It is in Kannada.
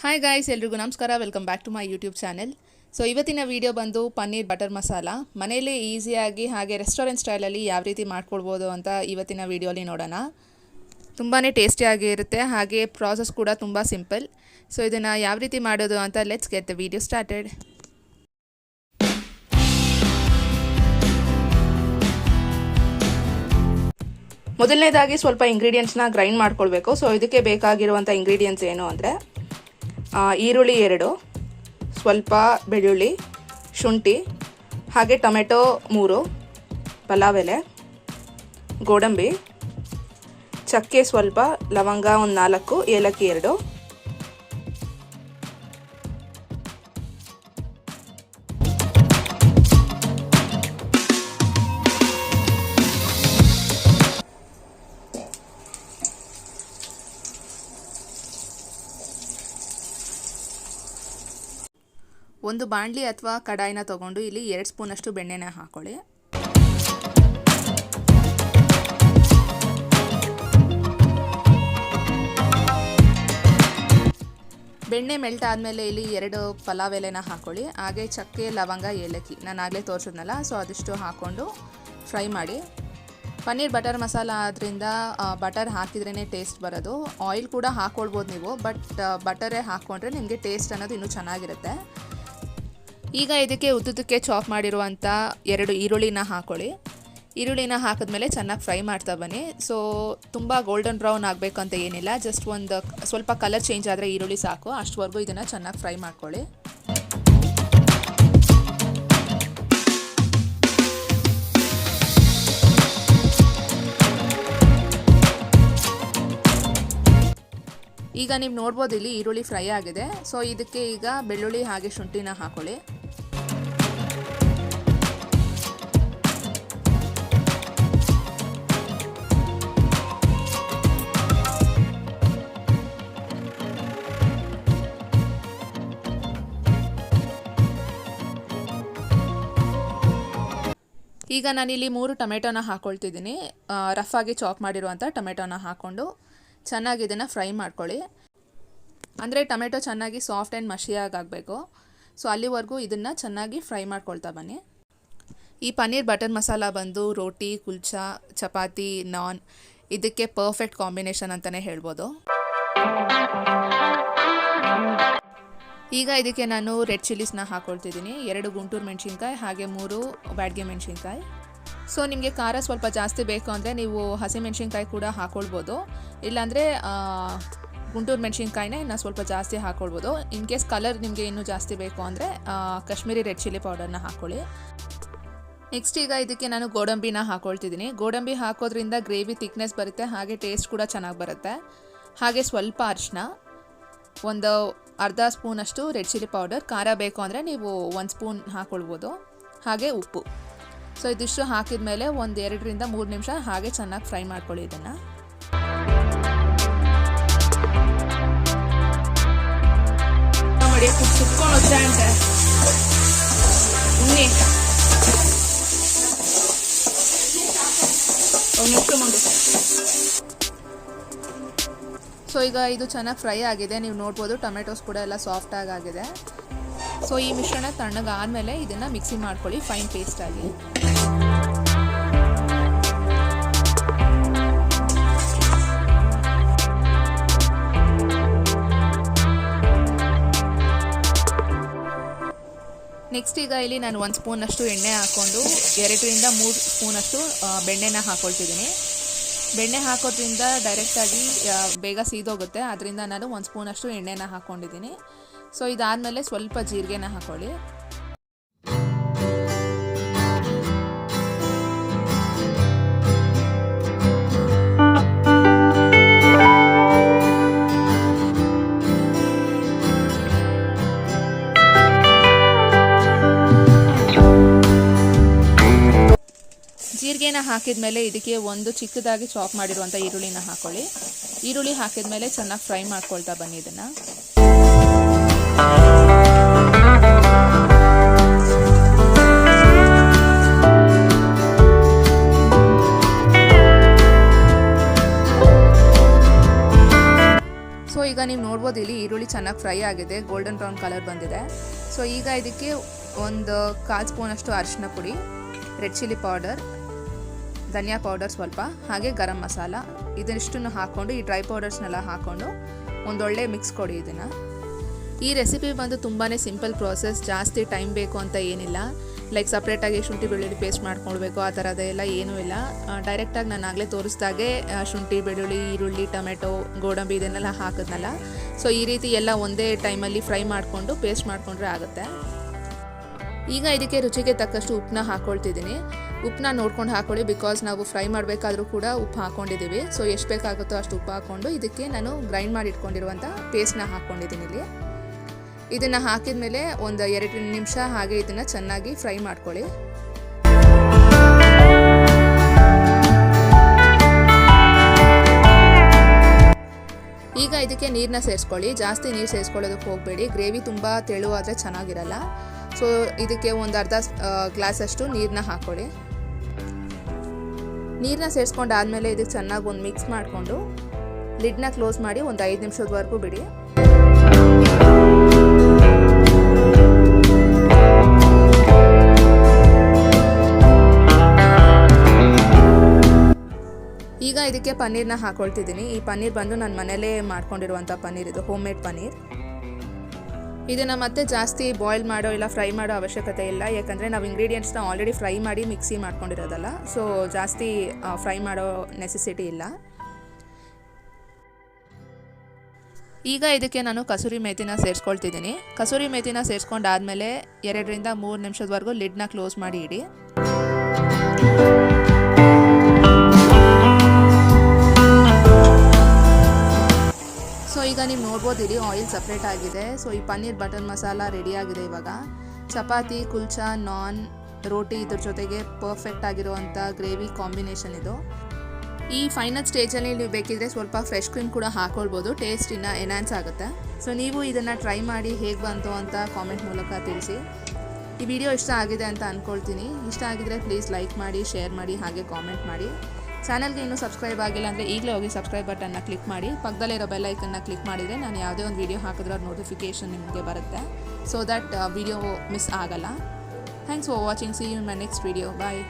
ಹಾಯ್ ಗಾಯ್ಸ್, ಎಲ್ರಿಗೂ ನಮಸ್ಕಾರ. Welcome back to my YouTube channel. So ಇವತ್ತಿನ ವಿಡಿಯೋ ಬಂದು ಪನ್ನೀರ್ ಬಟರ್ ಮಸಾಲ ಮನೇಲಿ ಈಸಿಯಾಗಿ ಹಾಗೆ ರೆಸ್ಟೋರೆಂಟ್ ಸ್ಟೈಲಲ್ಲಿ ಯಾವ ರೀತಿ ಮಾಡ್ಕೊಳ್ಬೋದು ಅಂತ ಇವತ್ತಿನ ವಿಡಿಯೋಲಿ ನೋಡೋಣ. ತುಂಬಾ ಟೇಸ್ಟಿಯಾಗಿ ಇರುತ್ತೆ, ಹಾಗೆ ಪ್ರಾಸೆಸ್ ಕೂಡ ತುಂಬ ಸಿಂಪಲ್. ಸೊ ಇದನ್ನು ಯಾವ ರೀತಿ ಮಾಡೋದು ಅಂತ let's get the video started. ಮೊದಲನೇದಾಗಿ ಸ್ವಲ್ಪ ಇಂಗ್ರೀಡಿಯೆಂಟ್ಸ್ನ ಗ್ರೈಂಡ್ ಮಾಡ್ಕೊಳ್ಬೇಕು. ಸೊ ಇದಕ್ಕೆ ಬೇಕಾಗಿರುವಂಥ ಇಂಗ್ರೀಡಿಯೆಂಟ್ಸ್ ಏನು ಅಂದರೆ ಈರುಳ್ಳಿ 2, ಸ್ವಲ್ಪ ಬೆಳ್ಳುಳ್ಳಿ, ಶುಂಠಿ, ಹಾಗೆ ಟೊಮೆಟೊ 3, ಪಲಾವ್ ಎಲೆ, ಗೋಡಂಬಿ, ಚಕ್ಕೆ ಸ್ವಲ್ಪ, ಲವಂಗ ಒಂದು 4, ಏಲಕ್ಕಿ 2. ಒಂದು ಬಾಣಲಿ ಅಥವಾ ಕಡಾಯಿನ ತೊಗೊಂಡು ಇಲ್ಲಿ 2 ಸ್ಪೂನಷ್ಟು ಬೆಣ್ಣೆನ ಹಾಕೊಳ್ಳಿ. ಬೆಣ್ಣೆ ಮೆಲ್ಟ್ ಆದಮೇಲೆ ಇಲ್ಲಿ 2 ಪಲಾವ್ ಎಲೆನ ಹಾಕೊಳ್ಳಿ. ಹಾಗೆ ಚಕ್ಕೆ, ಲವಂಗ, ಏಲಕ್ಕಿ ನಾನು ಆಗಲೇ ತೋರಿಸಿದ್ನಲ್ಲ, ಸೊ ಅದಿಷ್ಟು ಹಾಕ್ಕೊಂಡು ಫ್ರೈ ಮಾಡಿ. ಪನ್ನೀರ್ ಬಟರ್ ಮಸಾಲ ಆದ್ದರಿಂದ ಬಟರ್ ಹಾಕಿದ್ರೇ ಟೇಸ್ಟ್ ಬರೋದು. ಆಯಿಲ್ ಕೂಡ ಹಾಕ್ಕೊಳ್ಬೋದು ನೀವು, ಬಟ್ ಬಟರೇ ಹಾಕ್ಕೊಂಡ್ರೆ ನಿಮಗೆ ಟೇಸ್ಟ್ ಅನ್ನೋದು ಇನ್ನೂ ಚೆನ್ನಾಗಿರುತ್ತೆ. ಈಗ ಇದಕ್ಕೆ ಉದ್ದುದಕ್ಕೆ ಚಾಪ್ ಮಾಡಿರುವಂಥ 2 ಈರುಳ್ಳಿನ ಹಾಕೊಳ್ಳಿ. ಈರುಳ್ಳಿನ ಹಾಕಿದ್ಮೇಲೆ ಚೆನ್ನಾಗಿ ಫ್ರೈ ಮಾಡ್ತಾ ಬನ್ನಿ. ಸೊ ತುಂಬ ಗೋಲ್ಡನ್ ಬ್ರೌನ್ ಆಗಬೇಕು ಅಂತ ಏನಿಲ್ಲ, ಜಸ್ಟ್ ಒಂದು ಸ್ವಲ್ಪ ಕಲರ್ ಚೇಂಜ್ ಆದರೆ ಈರುಳ್ಳಿ ಸಾಕು. ಅಷ್ಟವರೆಗೂ ಇದನ್ನು ಚೆನ್ನಾಗಿ ಫ್ರೈ ಮಾಡ್ಕೊಳ್ಳಿ. ಈಗ ನೀವು ನೋಡ್ಬೋದು ಇಲ್ಲಿ ಈರುಳ್ಳಿ ಫ್ರೈ ಆಗಿದೆ. ಸೊ ಇದಕ್ಕೆ ಈಗ ಬೆಳ್ಳುಳ್ಳಿ ಹಾಗೆ ಶುಂಠಿನ ಹಾಕೊಳ್ಳಿ. ಈಗ ನಾನಿಲ್ಲಿ 3 ಟೊಮೆಟೊನ ಹಾಕ್ಕೊಳ್ತಿದ್ದೀನಿ. ರಫ್ ಆಗಿ ಚಾಪ್ ಮಾಡಿರುವಂಥ ಟೊಮೆಟೊನ ಹಾಕ್ಕೊಂಡು ಚೆನ್ನಾಗಿ ಇದನ್ನು ಫ್ರೈ ಮಾಡ್ಕೊಳ್ಳಿ. ಅಂದರೆ ಟೊಮೆಟೊ ಚೆನ್ನಾಗಿ ಸಾಫ್ಟ್ ಆ್ಯಂಡ್ ಮಷಿಯಾಗಿ ಆಗಬೇಕು. ಸೊ ಅಲ್ಲಿವರೆಗೂ ಇದನ್ನು ಚೆನ್ನಾಗಿ ಫ್ರೈ ಮಾಡ್ಕೊಳ್ತಾ ಬನ್ನಿ. ಈ ಪನ್ನೀರ್ ಬಟರ್ ಮಸಾಲ ಬಂದು ರೋಟಿ, ಕುಲ್ಚಾ, ಚಪಾತಿ, ನಾನ್ ಇದಕ್ಕೆ ಪರ್ಫೆಕ್ಟ್ ಕಾಂಬಿನೇಷನ್ ಅಂತಲೇ ಹೇಳ್ಬೋದು. ಈಗ ಇದಕ್ಕೆ ನಾನು ರೆಡ್ ಚಿಲ್ಲೀಸ್ನ ಹಾಕ್ಕೊಳ್ತಿದ್ದೀನಿ. 2 ಗುಂಟೂರು ಮೆಣಸಿನ್ಕಾಯಿ ಹಾಗೆ 3 ಬ್ಯಾಡಗೆ ಮೆಣಸಿನ್ಕಾಯಿ. ಸೊ ನಿಮಗೆ ಖಾರ ಸ್ವಲ್ಪ ಜಾಸ್ತಿ ಬೇಕು ಅಂದರೆ ನೀವು ಹಸಿಮೆಣ್ಸಿನ್ಕಾಯಿ ಕೂಡ ಹಾಕ್ಕೊಳ್ಬೋದು, ಇಲ್ಲಾಂದರೆ ಗುಂಟೂರು ಮೆಣಸಿನ್ಕಾಯಿನೇ ಇನ್ನು ಸ್ವಲ್ಪ ಜಾಸ್ತಿ ಹಾಕ್ಕೊಳ್ಬೋದು. ಇನ್ ಕೇಸ್ ಕಲರ್ ನಿಮಗೆ ಇನ್ನೂ ಜಾಸ್ತಿ ಬೇಕು ಅಂದರೆ ಕಾಶ್ಮೀರಿ ರೆಡ್ ಚಿಲ್ಲಿ ಪೌಡರ್ನ ಹಾಕ್ಕೊಳ್ಳಿ. ನೆಕ್ಸ್ಟ್ ಈಗ ಇದಕ್ಕೆ ನಾನು ಗೋಡಂಬಿನ ಹಾಕ್ಕೊಳ್ತಿದ್ದೀನಿ. ಗೋಡಂಬಿ ಹಾಕೋದ್ರಿಂದ ಗ್ರೇವಿ ಥಿಕ್ನೆಸ್ ಬರುತ್ತೆ, ಹಾಗೆ ಟೇಸ್ಟ್ ಕೂಡ ಚೆನ್ನಾಗಿ ಬರುತ್ತೆ. ಹಾಗೆ ಸ್ವಲ್ಪ ಅರಿಶಿನ, ಒಂದು ಅರ್ಧ ಸ್ಪೂನಷ್ಟು ರೆಡ್ ಚಿಲ್ಲಿ ಪೌಡರ್, ಖಾರ ಬೇಕು ಅಂದರೆ ನೀವು 1 ಸ್ಪೂನ್ ಹಾಕ್ಕೊಳ್ಬೋದು. ಹಾಗೆ ಉಪ್ಪು. ಸೊ ಇದಿಷ್ಟು ಹಾಕಿದ ಮೇಲೆ ಒಂದು 2ರಿಂದ 3 ನಿಮಿಷ ಹಾಗೆ ಚೆನ್ನಾಗಿ ಫ್ರೈ ಮಾಡ್ಕೊಳ್ಳಿ. ಇದನ್ನು ಸೊ ಈಗ ಇದು ಚೆನ್ನಾಗಿ ಫ್ರೈ ಆಗಿದೆ. ನೀವು ನೋಡ್ಬೋದು ಟೊಮೆಟೊಸ್ ಕೂಡ ಎಲ್ಲ ಸಾಫ್ಟಾಗಿ ಆಗಿದೆ. ಸೊ ಈ ಮಿಶ್ರಣ ತಣ್ಣಗಾದಮೇಲೆ ಇದನ್ನು ಮಿಕ್ಸಿ ಮಾಡ್ಕೊಳ್ಳಿ ಫೈನ್ ಪೇಸ್ಟ್ ಆಗಿ. ನೆಕ್ಸ್ಟ್ ಈಗ ಇಲ್ಲಿ ನಾನು 1 ಸ್ಪೂನಷ್ಟು ಎಣ್ಣೆ ಹಾಕ್ಕೊಂಡು 2ರಿಂದ 3 ಸ್ಪೂನಷ್ಟು ಬೆಣ್ಣೆನ ಹಾಕ್ಕೊಳ್ತಿದ್ದೀನಿ. ಬೆಣ್ಣೆ ಹಾಕೋದ್ರಿಂದ ಡೈರೆಕ್ಟಾಗಿ ಬೇಗ ಸೀದೋಗುತ್ತೆ, ಅದರಿಂದ ನಾನು 1 ಸ್ಪೂನಷ್ಟು ಎಣ್ಣೆನ ಹಾಕ್ಕೊಂಡಿದ್ದೀನಿ. ಸೊ ಇದಾದಮೇಲೆ ಸ್ವಲ್ಪ ಜೀರಿಗೆನ ಹಾಕ್ಕೊಳ್ಳಿ. ಜೀರಿಗೆನ ಹಾಕಿದ ಮೇಲೆ ಇದಕ್ಕೆ ಒಂದು ಚಿಕ್ಕದಾಗಿ ಚಾಪ್ ಮಾಡಿರುವಂಥ ಈರುಳ್ಳಿನ ಹಾಕ್ಕೊಳ್ಳಿ. ಈರುಳ್ಳಿ ಹಾಕಿದ ಮೇಲೆ ಚೆನ್ನಾಗಿ ಫ್ರೈ ಮಾಡ್ಕೊಳ್ತಾ ಬನ್ನಿ ಇದನ್ನು. ಈಗ ನೀವು ನೋಡ್ಬೋದು ಇಲ್ಲಿ ಈರುಳ್ಳಿ ಚೆನ್ನಾಗಿ ಫ್ರೈ ಆಗಿದೆ, ಗೋಲ್ಡನ್ ಬ್ರೌನ್ ಕಲರ್ ಬಂದಿದೆ. ಸೊ ಈಗ ಇದಕ್ಕೆ ಒಂದು 1/4 ಸ್ಪೂನಷ್ಟು ಅರಿಶಿನ ಪುಡಿ, ರೆಡ್ ಚಿಲ್ಲಿ ಪೌಡರ್, ಧನಿಯಾ ಪೌಡರ್ ಸ್ವಲ್ಪ, ಹಾಗೆ ಗರಂ ಮಸಾಲ ಇದಷ್ಟನ್ನು ಹಾಕ್ಕೊಂಡು ಈ ಡ್ರೈ ಪೌಡರ್ಸ್ನೆಲ್ಲ ಹಾಕ್ಕೊಂಡು ಒಂದೊಳ್ಳೆ ಮಿಕ್ಸ್ ಕೊಡಿ ಇದನ್ನು. ಈ ರೆಸಿಪಿ ಬಂದು ತುಂಬಾ ಸಿಂಪಲ್ ಪ್ರೋಸೆಸ್, ಜಾಸ್ತಿ ಟೈಮ್ ಬೇಕು ಅಂತ ಏನಿಲ್ಲ. ಲೈಕ್ ಸಪ್ರೇಟಾಗಿ ಶುಂಠಿ ಬೆಳ್ಳುಳ್ಳಿ ಪೇಸ್ಟ್ ಮಾಡ್ಕೊಳ್ಬೇಕು ಆ ಥರದ್ದೆಲ್ಲ ಏನೂ ಇಲ್ಲ. ಡೈರೆಕ್ಟಾಗಿ ನಾನು ಆಗಲೇ ತೋರಿಸ್ದಾಗೆ ಶುಂಠಿ ಬೆಳ್ಳುಳ್ಳಿ ಈರುಳ್ಳಿ ಟೊಮೆಟೊ ಗೋಡಂಬಿ ಇದನ್ನೆಲ್ಲ ಹಾಕಿದ್ನಲ್ಲ, ಸೊ ಈ ರೀತಿ ಎಲ್ಲ ಒಂದೇ ಟೈಮಲ್ಲಿ ಫ್ರೈ ಮಾಡಿಕೊಂಡು ಪೇಸ್ಟ್ ಮಾಡಿಕೊಂಡ್ರೆ ಆಗುತ್ತೆ. ಈಗ ಇದಕ್ಕೆ ರುಚಿಗೆ ತಕ್ಕಷ್ಟು ಉಪ್ಪನ್ನ ಹಾಕ್ಕೊಳ್ತಿದ್ದೀನಿ. ಉಪ್ಪನ್ನ ನೋಡ್ಕೊಂಡು ಹಾಕ್ಕೊಳ್ಳಿ, ಬಿಕಾಸ್ ನಾವು ಫ್ರೈ ಮಾಡಬೇಕಾದ್ರೂ ಕೂಡ ಉಪ್ಪು ಹಾಕ್ಕೊಂಡಿದ್ದೀವಿ. ಸೊ ಎಷ್ಟು ಬೇಕಾಗುತ್ತೋ ಅಷ್ಟು ಉಪ್ಪು ಹಾಕ್ಕೊಂಡು ಇದಕ್ಕೆ ನಾನು ಗ್ರೈಂಡ್ ಮಾಡಿ ಇಟ್ಕೊಂಡಿರುವಂಥ ಪೇಸ್ಟ್ನ ಹಾಕ್ಕೊಂಡಿದ್ದೀನಿ ಇಲ್ಲಿ. ಇದನ್ನು ಹಾಕಿದ ಮೇಲೆ ಒಂದು 2 ನಿಮಿಷ ಹಾಗೆ ಇದನ್ನು ಚೆನ್ನಾಗಿ ಫ್ರೈ ಮಾಡ್ಕೊಳ್ಳಿ. ಈಗ ಇದಕ್ಕೆ ನೀರನ್ನ ಸೇರಿಸ್ಕೊಳ್ಳಿ. ಜಾಸ್ತಿ ನೀರು ಸೇರಿಸ್ಕೊಳ್ಳೋದಕ್ಕೆ ಹೋಗಬೇಡಿ, ಗ್ರೇವಿ ತುಂಬ ತೆಳುವಾದರೆ ಚೆನ್ನಾಗಿರಲ್ಲ. ಸೊ ಇದಕ್ಕೆ ಒಂದು ಅರ್ಧ ಗ್ಲಾಸಷ್ಟು ನೀರನ್ನ ಹಾಕ್ಕೊಳ್ಳಿ. ನೀರನ್ನ ಸೇರಿಸ್ಕೊಂಡಾದಮೇಲೆ ಇದಕ್ಕೆ ಚೆನ್ನಾಗಿ ಒಂದು ಮಿಕ್ಸ್ ಮಾಡಿಕೊಂಡು ಲಿಡ್ನ ಕ್ಲೋಸ್ ಮಾಡಿ ಒಂದು 5 ನಿಮಿಷದವರೆಗೂ ಬಿಡಿ. ಈಗ ಇದಕ್ಕೆ ಪನ್ನೀರ್ನ ಹಾಕ್ಕೊಳ್ತಿದ್ದೀನಿ. ಈ ಪನ್ನೀರ್ ಬಂದು ನಾನು ಮನೇಲೇ ಮಾಡ್ಕೊಂಡಿರುವಂಥ ಪನ್ನೀರ್, ಇದು ಹೋಮ್ ಮೇಡ್ ಪನ್ನೀರ್. ಇದನ್ನು ಮತ್ತೆ ಜಾಸ್ತಿ ಬಾಯ್ಲ್ ಮಾಡೋ ಇಲ್ಲ ಫ್ರೈ ಮಾಡೋ ಅವಶ್ಯಕತೆ ಇಲ್ಲ, ಯಾಕಂದರೆ ನಾವು ಇಂಗ್ರೀಡಿಯೆಂಟ್ಸ್ನ ಆಲ್ರೆಡಿ ಫ್ರೈ ಮಾಡಿ ಮಿಕ್ಸಿ ಮಾಡ್ಕೊಂಡಿರೋದಲ್ಲ. ಸೊ ಜಾಸ್ತಿ ಫ್ರೈ ಮಾಡೋ ನೆಸೆಸಿಟಿ ಇಲ್ಲ. ಈಗ ಇದಕ್ಕೆ ನಾನು ಕಸೂರಿ ಮೇಥಿನ ಸೇರಿಸ್ಕೊಳ್ತಿದ್ದೀನಿ. ಕಸೂರಿ ಮೇಥಿನ ಸೇರಿಸ್ಕೊಂಡಾದಮೇಲೆ 2 ರಿಂದ 3 ನಿಮಿಷದವರೆಗೂ ಲಿಡ್ನ ಕ್ಲೋಸ್ ಮಾಡಿ ಇಡಿ. ಸೊ ಈಗ ನೀವು ನೋಡ್ಬೋದು ಇಲ್ಲಿ ಆಯಿಲ್ ಸಪ್ರೇಟ್ ಆಗಿದೆ. ಸೊ ಈ ಪನ್ನೀರ್ ಬಟರ್ ಮಸಾಲ ರೆಡಿ ಆಗಿದೆ. ಇವಾಗ ಚಪಾತಿ, ಕುಲ್ಚಾ, ನಾನ್, ರೋಟಿ ಇದ್ರ ಜೊತೆಗೆ ಪರ್ಫೆಕ್ಟ್ ಆಗಿರುವಂಥ ಗ್ರೇವಿ ಕಾಂಬಿನೇಷನ್ ಇದು. ಈ ಫೈನಲ್ ಸ್ಟೇಜಲ್ಲಿ ನೀವು ಬೇಕಿದ್ರೆ ಸ್ವಲ್ಪ ಫ್ರೆಶ್ ಕ್ರೀಮ್ ಕೂಡ ಹಾಕ್ಕೊಳ್ಬೋದು, ಟೇಸ್ಟ್ ಇನ್ನೂ ಎನ್ಹಾನ್ಸ್ ಆಗುತ್ತೆ. ಸೊ ನೀವು ಇದನ್ನು ಟ್ರೈ ಮಾಡಿ ಹೇಗೆ ಬಂತು ಅಂತ ಕಾಮೆಂಟ್ ಮೂಲಕ ತಿಳಿಸಿ. ಈ ವಿಡಿಯೋ ಇಷ್ಟ ಆಗಿದೆ ಅಂತ ಅಂದ್ಕೊಳ್ತೀನಿ. ಇಷ್ಟ ಆಗಿದ್ರೆ ಪ್ಲೀಸ್ ಲೈಕ್ ಮಾಡಿ, ಶೇರ್ ಮಾಡಿ, ಹಾಗೆ ಕಾಮೆಂಟ್ ಮಾಡಿ. ಚಾನಲ್ಗೆ ಇನ್ನೂ ಸಬ್ಸ್ಕ್ರೈಬ್ ಆಗಿಲ್ಲ ಅಂದರೆ ಈಗಲೇ ಹೋಗಿ ಸಬ್ಸ್ಕ್ರೈಬ್ ಬಟನ್ನ ಕ್ಲಿಕ್ ಮಾಡಿ, ಪಕ್ಕದಲ್ಲೇ ಇರೋ ಬೆಲ್ ಐಕನ್ನ ಕ್ಲಿಕ್ ಮಾಡಿದರೆ ನಾನು ಯಾವುದೇ ಒಂದು ವೀಡಿಯೋ ಹಾಕಿದ್ರೆ ಅದು ನೋಟಿಫಿಕೇಷನ್ ನಿಮಗೆ ಬರುತ್ತೆ. ಸೊ ದಟ್ ವಿಡಿಯೋ ಮಿಸ್ ಆಗಲ್ಲ. Thanks for watching. See you in my next video. Bye.